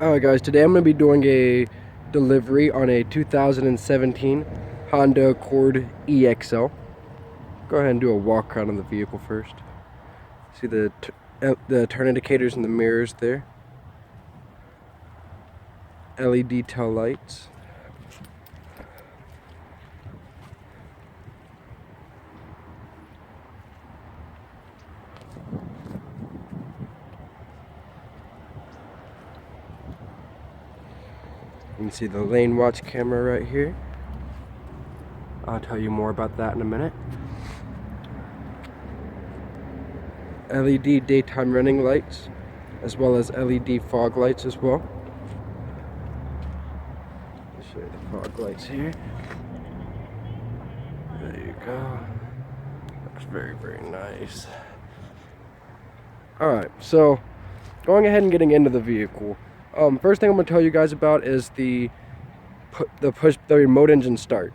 Alright guys, today I'm going to be doing a delivery on a 2017 Honda Accord EXL. Go ahead and do a walk around on the vehicle first. See the turn indicators and the mirrors there. LED tail lights. You can see the lane watch camera right here. I'll tell you more about that in a minute. LED daytime running lights, as well as LED fog lights as well. I'll show you the fog lights here. There you go. Looks very, very nice. Alright, so going ahead and getting into the vehicle. First thing I'm going to tell you guys about is the remote engine start.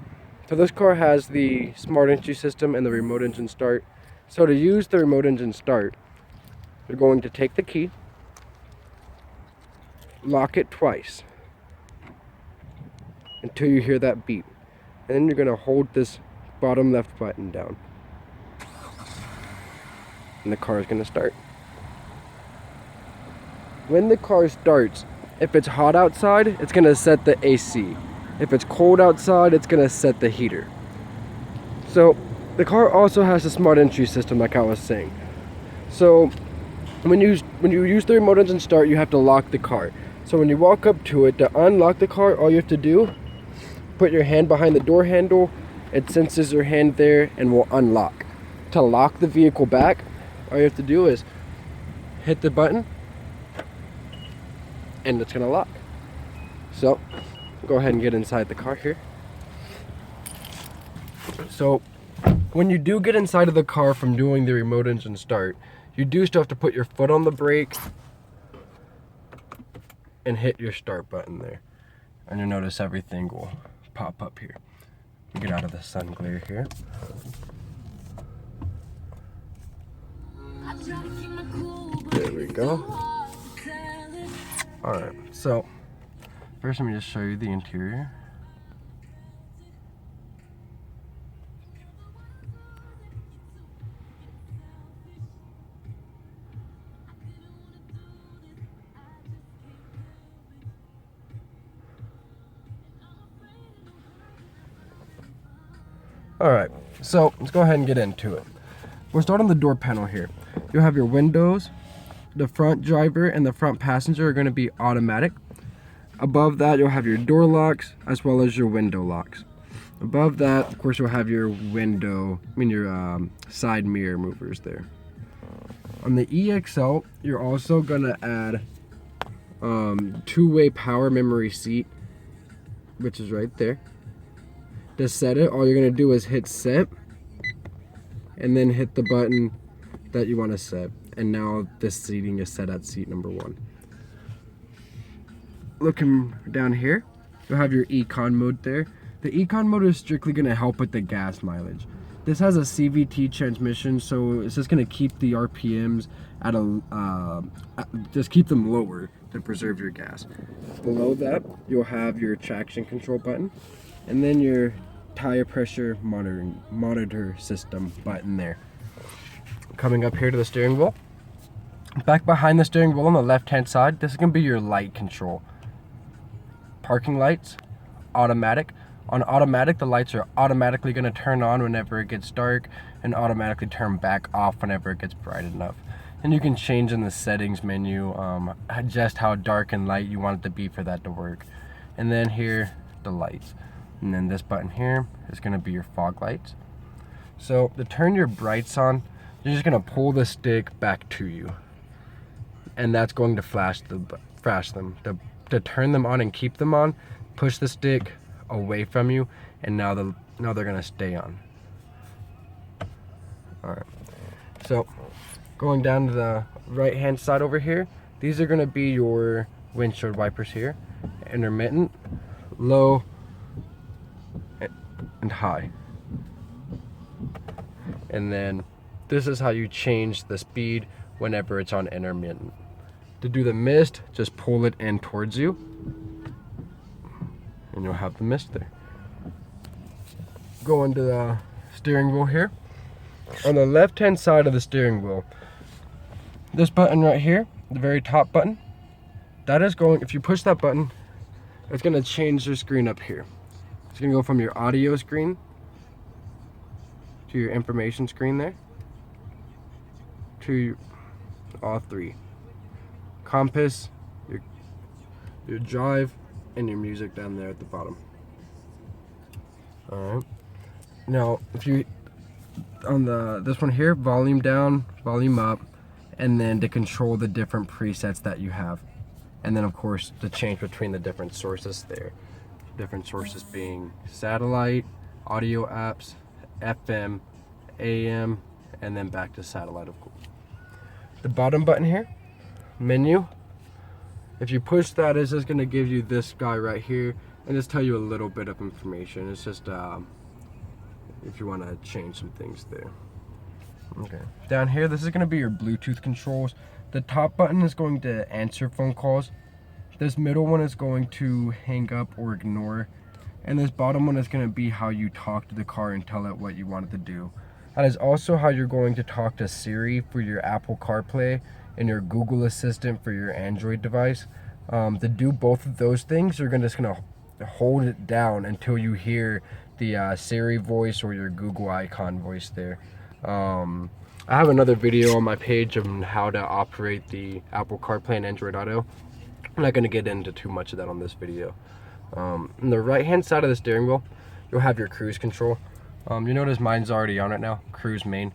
So this car has the smart entry system and the remote engine start. So to use the remote engine start, you're going to take the key, lock it twice until you hear that beep, and then you're going to hold this bottom left button down, and the car is going to start. When the car starts, if it's hot outside, it's going to set the AC. If it's cold outside, it's going to set the heater. So the car also has a smart entry system, like I was saying. So when you use the remote engine start, you have to lock the car. So when you walk up to it, to unlock the car, all you have to do, put your hand behind the door handle, it senses your hand there and will unlock. To lock the vehicle back, all you have to do is hit the button and it's gonna lock. So go ahead and get inside the car here. So when you do get inside of the car from doing the remote engine start, you do still have to put your foot on the brake and hit your start button there. And you'll notice everything will pop up here. Get out of the sun glare here. There we go. Alright, so first let me just show you the interior. Alright, so let's go ahead and get into it. We'll start on the door panel here. You'll have your windows. The front driver and the front passenger are going to be automatic. Above that, you'll have your door locks as well as your window locks. Above that, of course, you'll have your your side mirror movers there. On the EXL, you're also going to add two-way power memory seat, which is right there. To set it, all you're going to do is hit set and then hit the button that you want to set. And now this seating is set at seat number 1. Looking down here, you'll have your Econ mode there. The Econ mode is strictly going to help with the gas mileage. This has a CVT transmission, so it's just going to keep the RPMs at just keep them lower to preserve your gas. Below that, you'll have your traction control button, and then your tire pressure monitor system button there. Coming up here to the steering wheel. Back behind the steering wheel on the left hand side, this is going to be your light control. Parking lights, automatic. On automatic, the lights are automatically going to turn on whenever it gets dark and automatically turn back off whenever it gets bright enough. And you can change in the settings menu just how dark and light you want it to be for that to work. And then here, the lights. And then this button here is going to be your fog lights. So to turn your brights on, you're just going to pull the stick back to you. And that's going to flash them. To turn them on and keep them on, push the stick away from you, and now they're going to stay on. Alright, so going down to the right hand side over here, these are going to be your windshield wipers here. Intermittent, low, and high. And then this is how you change the speed whenever it's on intermittent. To do the mist, just pull it in towards you, and you'll have the mist there. Go into the steering wheel here. On the left-hand side of the steering wheel, this button right here, the very top button, that is going, if you push that button, it's gonna change your screen up here. It's gonna go from your audio screen to your information screen there, to all three. Compass, your drive, and your music down there at the bottom. Alright. Now, if you, on this one here, volume down, volume up, and then to control the different presets that you have. And then of course, to change between the different sources there. Different sources being satellite, audio apps, FM, AM, and then back to satellite, of course. The bottom button here, menu. If you push that, it's just gonna give you this guy right here and just tell you a little bit of information. It's just if you wanna change some things there. Okay. Down here, this is gonna be your Bluetooth controls. The top button is going to answer phone calls. This middle one is going to hang up or ignore. And this bottom one is gonna be how you talk to the car and tell it what you want it to do. That is also how you're going to talk to Siri for your Apple CarPlay and your Google Assistant for your Android device. To do both of those things, you're just gonna hold it down until you hear the Siri voice or your Google icon voice there. I have another video on my page on how to operate the Apple CarPlay and Android Auto. I'm not gonna get into too much of that on this video. On the right hand side of the steering wheel, you'll have your cruise control. You notice mine's already on it now, cruise main.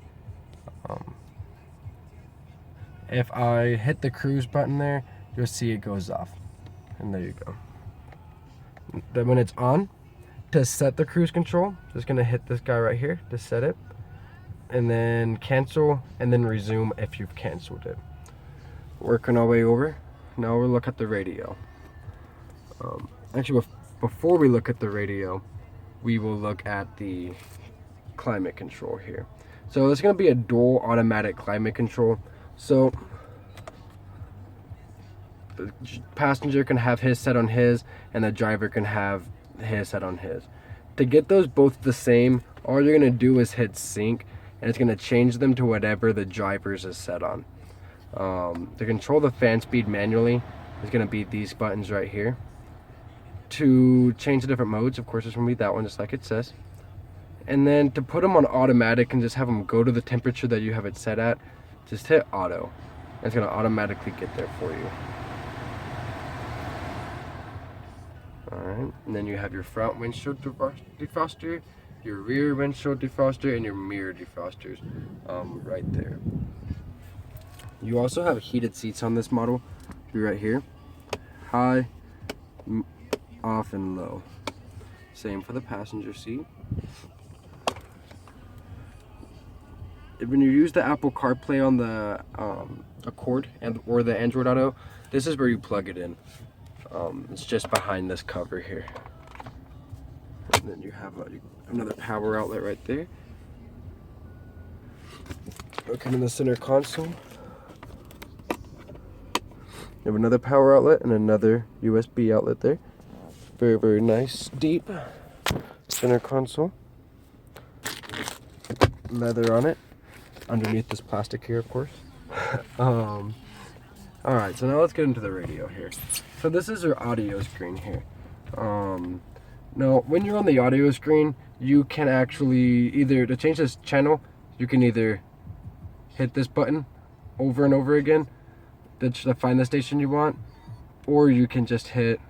If I hit the cruise button there, you'll see it goes off. And there you go. Then when it's on, to set the cruise control, just gonna hit this guy right here to set it. And then cancel, and then resume if you've canceled it. Working our way over, now we'll look at the radio. Actually, before we look at the radio, we will look at the climate control here. So it's going to be a dual automatic climate control. So the passenger can have his set on his, and the driver can have his set on his. To get those both the same, all you're going to do is hit sync, and it's going to change them to whatever the driver's is set on. To control the fan speed manually is going to be these buttons right here. To change the different modes, of course, it's going to be that one, just like it says. And then to put them on automatic and just have them go to the temperature that you have it set at, just hit auto. It's going to automatically get there for you. Alright, and then you have your front windshield defroster, your rear windshield defroster, and your mirror defrosters right there. You also have heated seats on this model. Be right here. High, off, and low. Same for the passenger seat. When you use the Apple CarPlay on the Accord or the Android Auto, this is where you plug it in. It's just behind this cover here. And then you have another power outlet right there. Looking in the center console, you have another power outlet and another USB outlet there. Very, very nice, deep center console. Leather on it, underneath this plastic here, of course. Alright, so now let's get into the radio here. So this is your audio screen here. Now, when you're on the audio screen, you can actually either, to change this channel, you can either hit this button over and over again to find the station you want, or you can just hit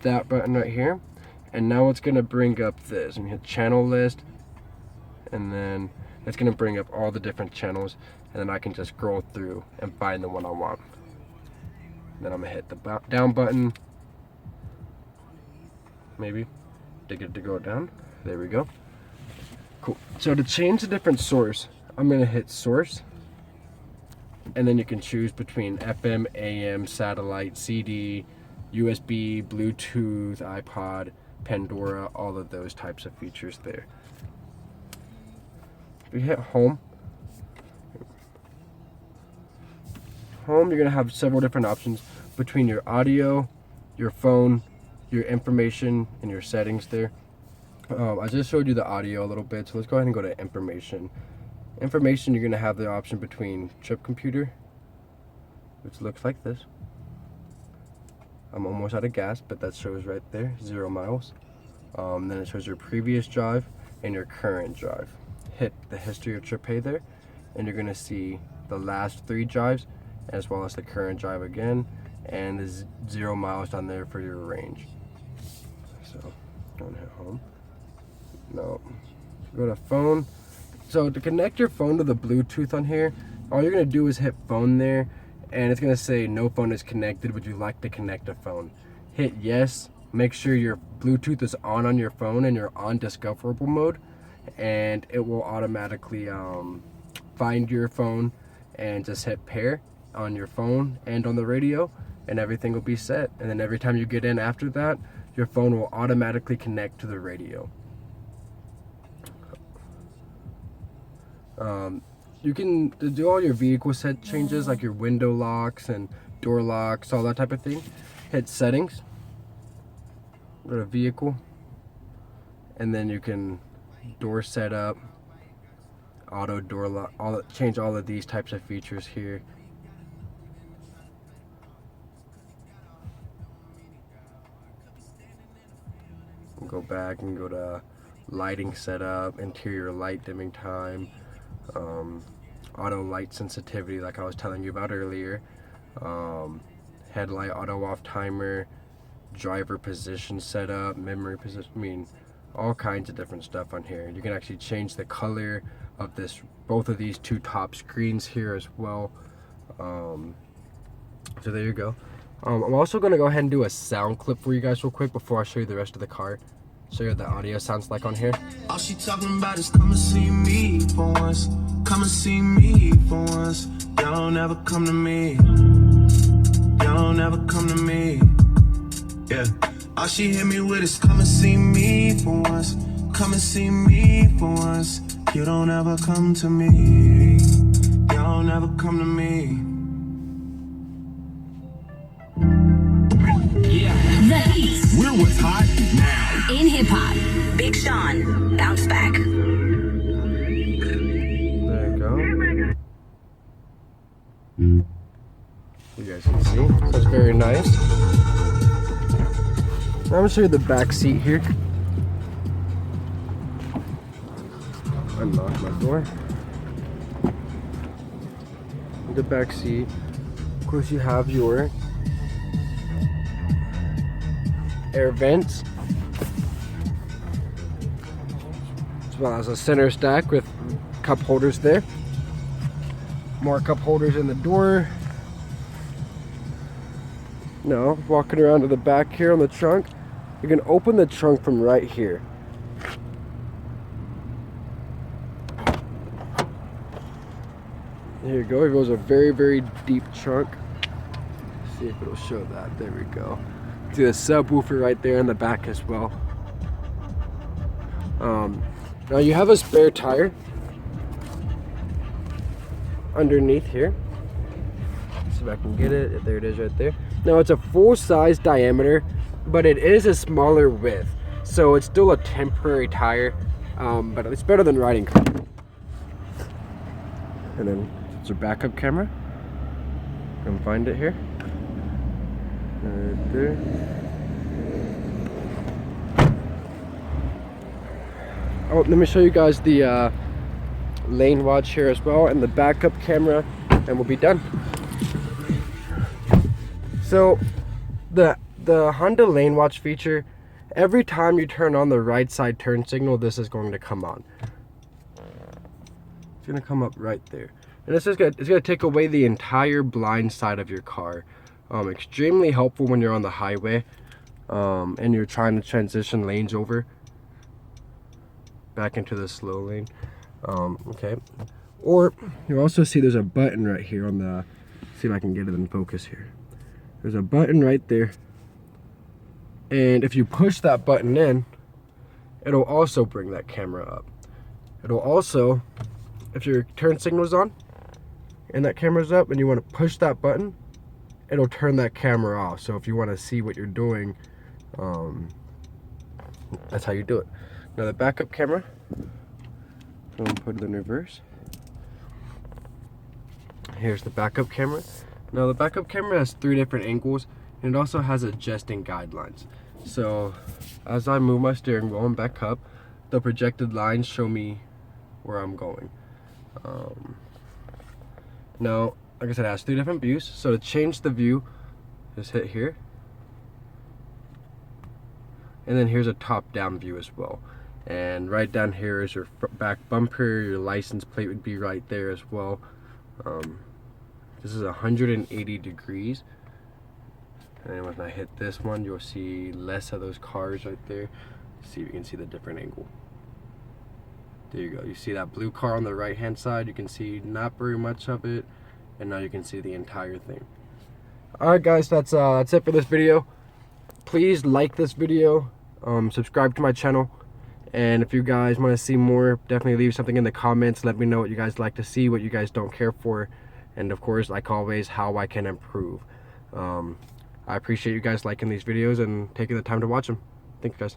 that button right here, and now it's going to bring up this, and you hit channel list, and then it's going to bring up all the different channels, and then I can just scroll through and find the one I want. Then I'm going to hit the down button, maybe to get it to go down. There we go. Cool. So to change the different source, I'm going to hit source, and then you can choose between FM, AM, satellite, CD, USB, Bluetooth, iPod, Pandora, all of those types of features there. If you hit home, home, you're gonna have several different options between your audio, your phone, your information, and your settings there. I just showed you the audio a little bit, so let's go ahead and go to information. Information, you're gonna have the option between trip computer, which looks like this. I'm almost out of gas, but that shows right there, 0 miles. Then it shows your previous drive and your current drive. Hit the history of trip pay there, and you're gonna see the last 3 drives, as well as the current drive again, and the 0 miles down there for your range. So, don't hit home. No. Go to phone. So to connect your phone to the Bluetooth on here, all you're gonna do is hit phone there, and it's gonna say no phone is connected. Would you like to connect a phone? Hit yes. Make sure your Bluetooth is on your phone and you're on discoverable mode, and it will automatically find your phone and just hit pair on your phone and on the radio, and everything will be set. And then every time you get in after that, your phone will automatically connect to the radio. You can do all your vehicle set changes, like your window locks and door locks, all that type of thing. Hit settings, go to vehicle, and then you can door setup, auto door lock, change all of these types of features here. Go back and go to lighting setup, interior light dimming time, auto light sensitivity like I was telling you about earlier, headlight auto off timer, driver position setup, memory position, all kinds of different stuff on here. You can actually change the color of both of these 2 top screens here as well. So there you go. I'm also going to go ahead and do a sound clip for you guys real quick before I show you the rest of the car. Show you what the audio sounds like on here. All she talking about is come and see me for once. Come and see me for once. Don't ever come to me. Don't ever come to me. Yeah. All she hit me with is come and see me for once. Come and see me for once. You don't ever come to me. You don't ever come to me. Yeah. The Heat. We're what's hot now. In hip hop, Big Sean, Bounce Back. There you go. You guys can see. So it's very nice. Now I'm going to show you the back seat here. Unlock my door. The back seat. Of course, you have your air vents, as well as a center stack with cup holders there. More cup holders in the door. Now, walking around to the back here on the trunk, you can open the trunk from right here. There you go. It goes a very, very deep trunk. Let's see if it'll show that. There we go. See the subwoofer right there in the back as well. Now you have a spare tire underneath here. Let's see if I can get it. There it is right there. Now it's a full size diameter, but it is a smaller width. So it's still a temporary tire, but it's better than riding car. And then it's a backup camera. You can find it here. Right there. Oh, let me show you guys the lane watch here as well, and the backup camera, and we'll be done. So the Honda lane watch feature, every time you turn on the right side turn signal, this is going to come on. It's going to come up right there, and it's going to take away the entire blind side of your car. Extremely helpful when you're on the highway and you're trying to transition lanes over back into the slow lane. Okay, or you also see there's a button right here on the, see if I can get it in focus here. There's a button right there, and if you push that button in, it'll also bring that camera up. It'll also, if your turn signal's on and that camera's up and you want to push that button, it'll turn that camera off. So if you want to see what you're doing, that's how you do it. Now the backup camera, I'm gonna put it in reverse. Here's the backup camera. Now the backup camera has 3 different angles, and it also has adjusting guidelines. So as I move my steering wheel and back up, the projected lines show me where I'm going. Now, like I said, it has 3 different views. So to change the view, just hit here. And then here's a top-down view as well. And right down here is your back bumper. Your license plate would be right there as well. This is 180 degrees. And when I hit this one, you'll see less of those cars right there. See if you can see the different angle. There you go. You see that blue car on the right hand side? You can see not very much of it, and now you can see the entire thing. Alright guys, that's it for this video. Please like this video, subscribe to my channel, and if you guys want to see more, definitely leave something in the comments. Let me know what you guys like to see, what you guys don't care for, and of course, like always, how I can improve. I appreciate you guys liking these videos and taking the time to watch them. Thank you guys.